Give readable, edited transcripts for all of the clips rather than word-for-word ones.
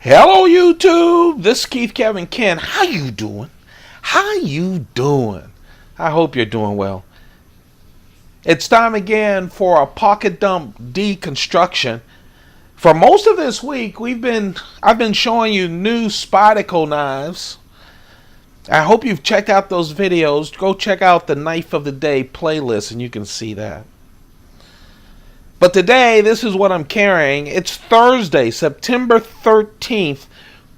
Hello YouTube, this is Keith Kevin Ken. How you doing? How you doing? I hope you're doing well. It's time again for a pocket dump deconstruction. For most of this week, I've been showing you new Spyderco knives. I hope you've checked out those videos. Go check out the Knife of the Day playlist and you can see that. But today, this is what I'm carrying. It's Thursday, September 13th,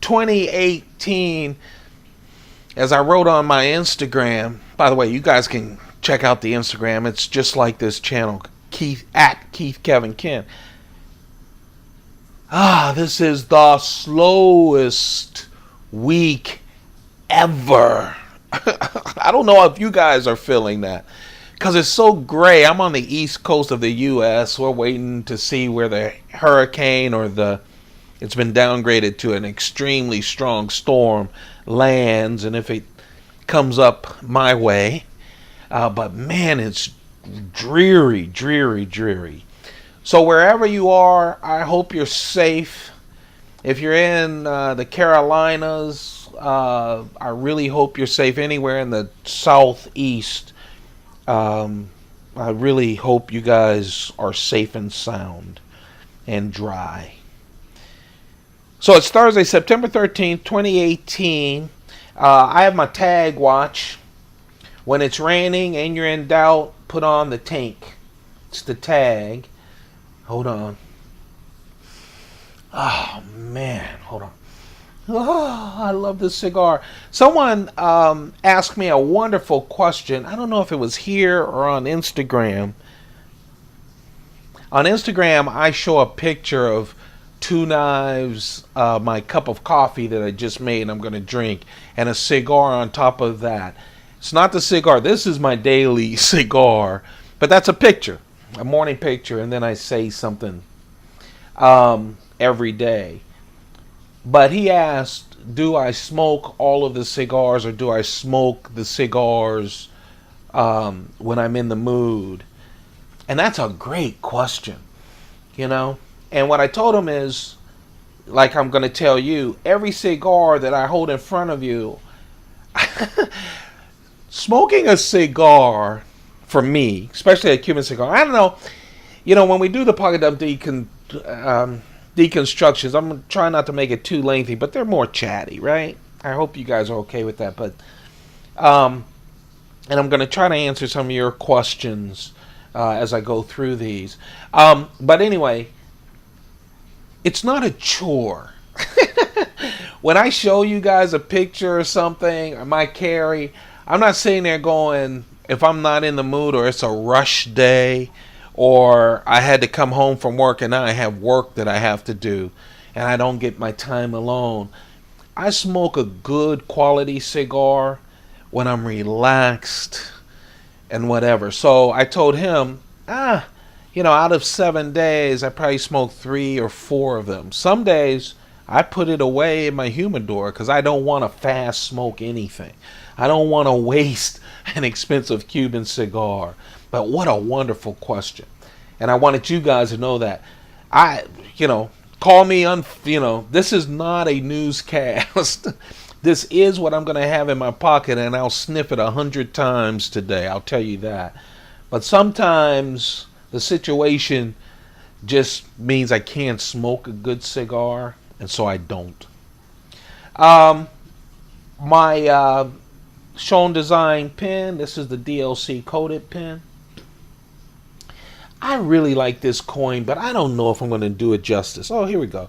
2018. As I wrote on my Instagram, by the way, you guys can check out the Instagram. It's just like this channel, Keith Kevin Ken. This is the slowest week ever. I don't know if you guys are feeling that. Because it's so gray. I'm on the east coast of the U.S. We're waiting to see where the hurricane it's been downgraded to an extremely strong storm lands. And if it comes up my way. But man, it's dreary, dreary, dreary. So wherever you are, I hope you're safe. If you're in the Carolinas, I really hope you're safe. Anywhere in the southeast. I really hope you guys are safe and sound and dry. So it's Thursday, September 13th, 2018. I have my tag watch. When it's raining and you're in doubt, put on the tank. It's the tag. Hold on. Oh, man. Hold on. Oh, I love this cigar. Someone asked me a wonderful question. I don't know if it was here or on Instagram. On Instagram, I show a picture of two knives, my cup of coffee that I just made and I'm going to drink, and a cigar on top of that. It's not the cigar. This is my daily cigar, but that's a picture, a morning picture, and then I say something every day. But he asked, do I smoke all of the cigars or do I smoke the cigars when I'm in the mood? And that's a great question, you know. And what I told him is, like I'm going to tell you, every cigar that I hold in front of you, smoking a cigar, for me, especially a Cuban cigar, I don't know, you know, when we do the pocket dump deconstructions, I'm trying not to make it too lengthy, but they're more chatty, right? I hope you guys are okay with that. But and I'm going to try to answer some of your questions as I go through these. But anyway, it's not a chore. When I show you guys a picture or something, I might carry, I'm not sitting there going, if I'm not in the mood or it's a rush day, or I had to come home from work and now I have work that I have to do and I don't get my time alone. I smoke a good quality cigar when I'm relaxed and whatever. So I told him, you know, out of 7 days, I probably smoke 3 or 4 of them. Some days I put it away in my humidor because I don't want to fast smoke anything. I don't want to waste an expensive Cuban cigar. But what a wonderful question. And I wanted you guys to know that. Call me this is not a newscast. This is what I'm going to have in my pocket, and I'll sniff it 100 times today. I'll tell you that. But sometimes the situation just means I can't smoke a good cigar, and so I don't. My Shown Design pen, this is the DLC coated pen. I really like this coin, but I don't know if I'm going to do it justice. Oh, here we go.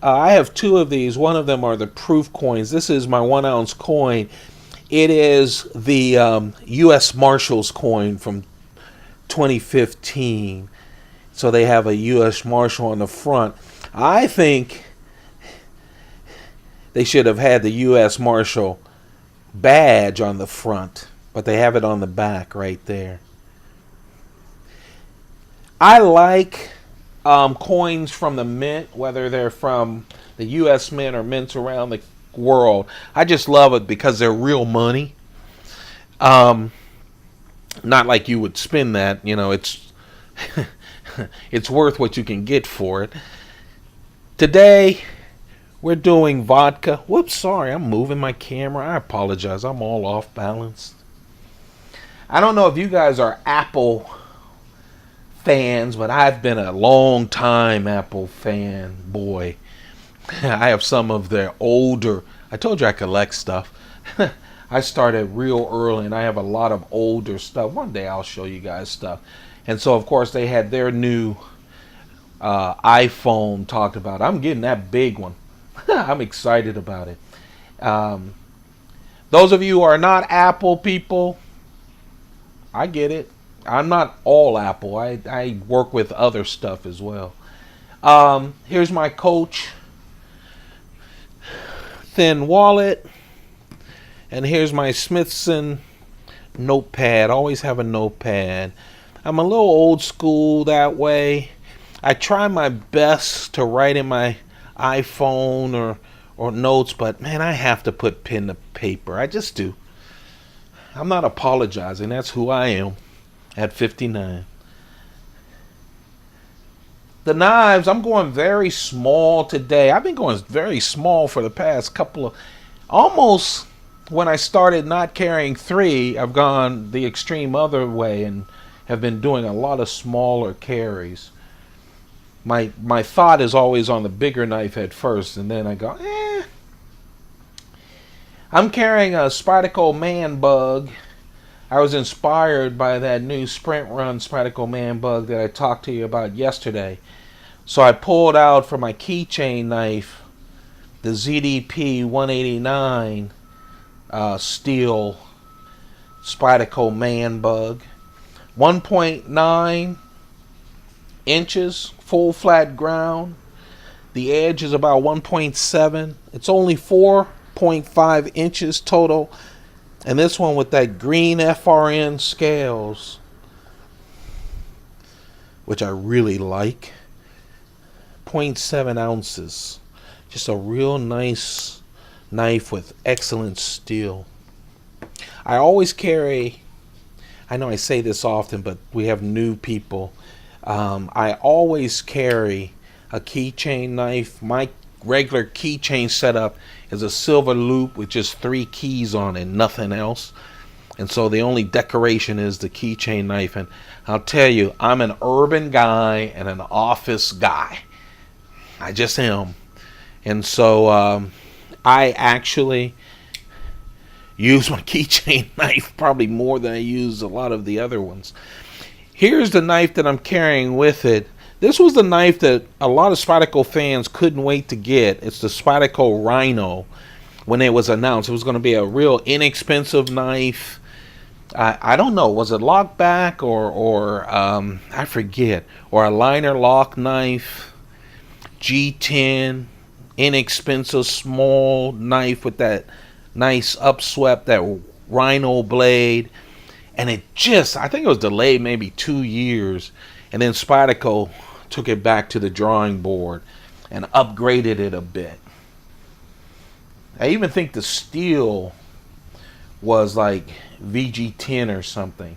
I have 2 of these. One of them are the proof coins. This is my 1-ounce coin. It is the U.S. Marshals coin from 2015. So they have a U.S. Marshal on the front. I think they should have had the U.S. Marshal badge on the front, but they have it on the back right there. I like coins from the mint, whether they're from the U.S. Mint or mints around the world. I just love it because they're real money. Not like you would spend that, you know, it's it's worth what you can get for it. Today, We're doing vodka. Whoops, sorry, I'm moving my camera. I apologize. I'm all off balance. I don't know if you guys are Apple fans, but I've been a long time Apple fan boy. I have some of their older, I told you I collect stuff. I started real early and I have a lot of older stuff. One day I'll show you guys stuff. And so of course they had their new iPhone talked about. I'm getting that big one. I'm excited about it. Those of you who are not Apple people, I get it. I'm not all Apple. I work with other stuff as well. Here's my Coach thin wallet. And here's my Smithson notepad. Always have a notepad. I'm a little old school that way. I try my best to write in my iPhone or notes, but man, I have to put pen to paper. I just do. I'm not apologizing. That's who I am at 59. The knives, I'm going very small today. I've been going very small for the past couple of, almost when I started not carrying 3, I've gone the extreme other way and have been doing a lot of smaller carries. My thought is always on the bigger knife at first, and then I go, I'm carrying a Spyderco ManBug. I was inspired by that new sprint run Spyderco ManBug that I talked to you about yesterday. So I pulled out for my keychain knife the ZDP-189 steel Spyderco ManBug. 1.9 inches, full flat ground. The edge is about 1.7. It's only 4.5 inches total. And this one with that green FRN scales, which I really like. 0.7 ounces. Just a real nice knife with excellent steel. I always carry, I know I say this often, but we have new people. I always carry a keychain knife. My regular keychain setup is a silver loop with just 3 keys on it, nothing else. And so the only decoration is the keychain knife. And I'll tell you, I'm an urban guy and an office guy. I just am. And so I actually use my keychain knife probably more than I use a lot of the other ones. Here's the knife that I'm carrying with it. This was the knife that a lot of Spyderco fans couldn't wait to get. It's the Spyderco Rhino. When it was announced, it was going to be a real inexpensive knife. I don't know, was it lock back or I forget, or a liner lock knife, G10, inexpensive small knife with that nice upswept, that Rhino blade. And it just, I think it was delayed maybe 2 years. And then Spyderco took it back to the drawing board and upgraded it a bit. I even think the steel was like VG10 or something.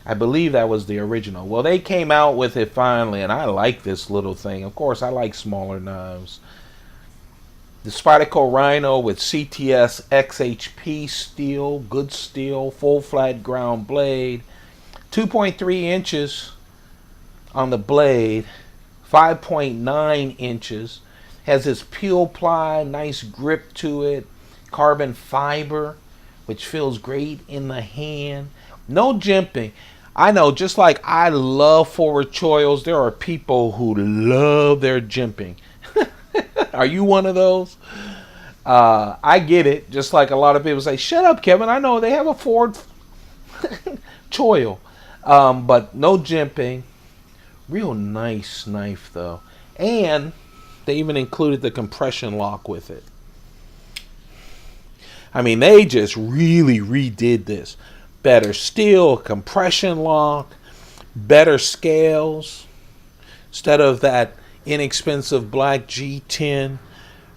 I believe that was the original. Well, they came out with it finally, and I like this little thing. Of course, I like smaller knives. The Spyderco Rhino with CTS XHP steel, good steel, full flat ground blade, 2.3 inches on the blade, 5.9 inches, has this peel ply, nice grip to it, carbon fiber, which feels great in the hand. No jimping. I know, just like I love forward choils, there are people who love their jimping. Are you one of those? I get it. Just like a lot of people say, shut up, Kevin. I know they have a forward choil. But no jimping. Real nice knife, though. And they even included the compression lock with it. I mean, they just really redid this. Better steel, compression lock, better scales. Instead of that inexpensive black G10,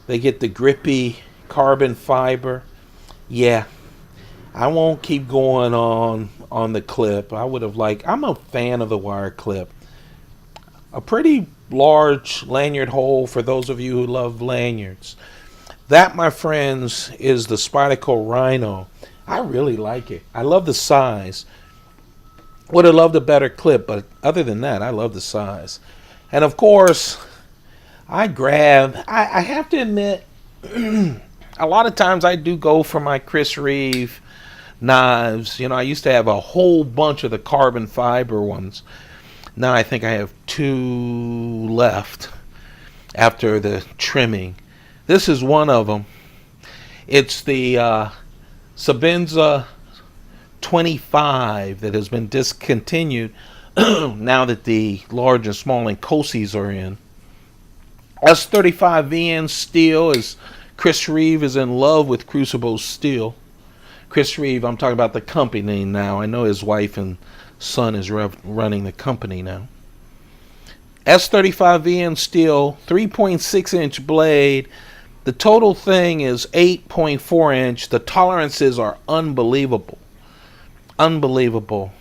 they get the grippy carbon fiber. Yeah, I won't keep going on the clip. I would have liked, I'm a fan of the wire clip. A pretty large lanyard hole for those of you who love lanyards. That, my friends, is the Spyderco Rhino. I really like it. I love the size. Would have loved a better clip, but other than that, I love the size. And of course, I have to admit, a lot of times I do go for my Chris Reeve knives. You know, I used to have a whole bunch of the carbon fiber ones. Now I think I have 2 left after the trimming. This is one of them. It's the Sebenza 25 that has been discontinued now that the large and small Incosies are in. S35 VN steel is Chris Reeve is in love with Crucible steel. Chris Reeve, I'm talking about the company now. I know his wife and son is running the company now. S35 VN steel, 3.6 inch blade. The total thing is 8.4 inch. The tolerances are unbelievable. Unbelievable.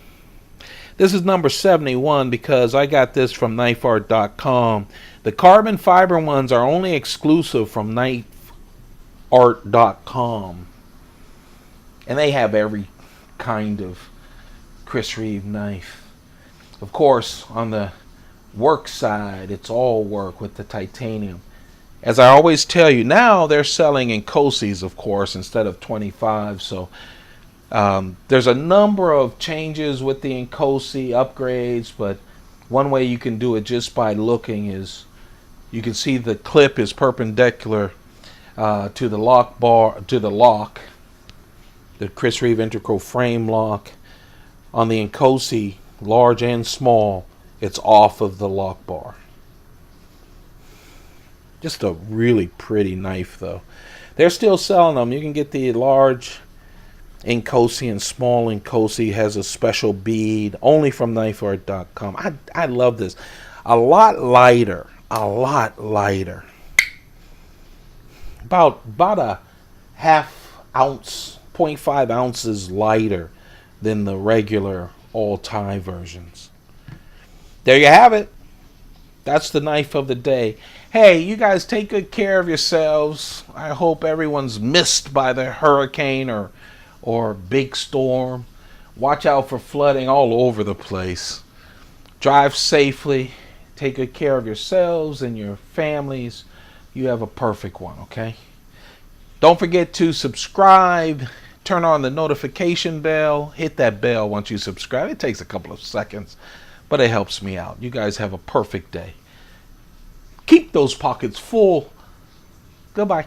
This is number 71 because I got this from knifeart.com. The carbon fiber ones are only exclusive from knifeart.com. And they have every kind of Chris Reeve knife. Of course, on the work side, it's all work with the titanium. As I always tell you, now they're selling Incosies, of course, instead of 25. So there's a number of changes with the Incosi upgrades, but one way you can do it just by looking is you can see the clip is perpendicular to the lock bar, to the lock, the Chris Reeve integral frame lock. On the Incosi, large and small, it's off of the lock bar. Just a really pretty knife, though. They're still selling them. You can get the large Incosi and small Incosi. Has a special bead, only from knifeart.com. I love this. A lot lighter. A lot lighter. About a half ounce, 0.5 ounces lighter than the regular all-tie versions. There you have it. That's the knife of the day. Hey, you guys take good care of yourselves. I hope everyone's missed by the hurricane or big storm. Watch out for flooding all over the place. Drive safely. Take good care of yourselves and your families. You have a perfect one, okay? Don't forget to subscribe. Turn on the notification bell. Hit that bell once you subscribe. It takes a couple of seconds, but it helps me out. You guys have a perfect day. Keep those pockets full. Goodbye.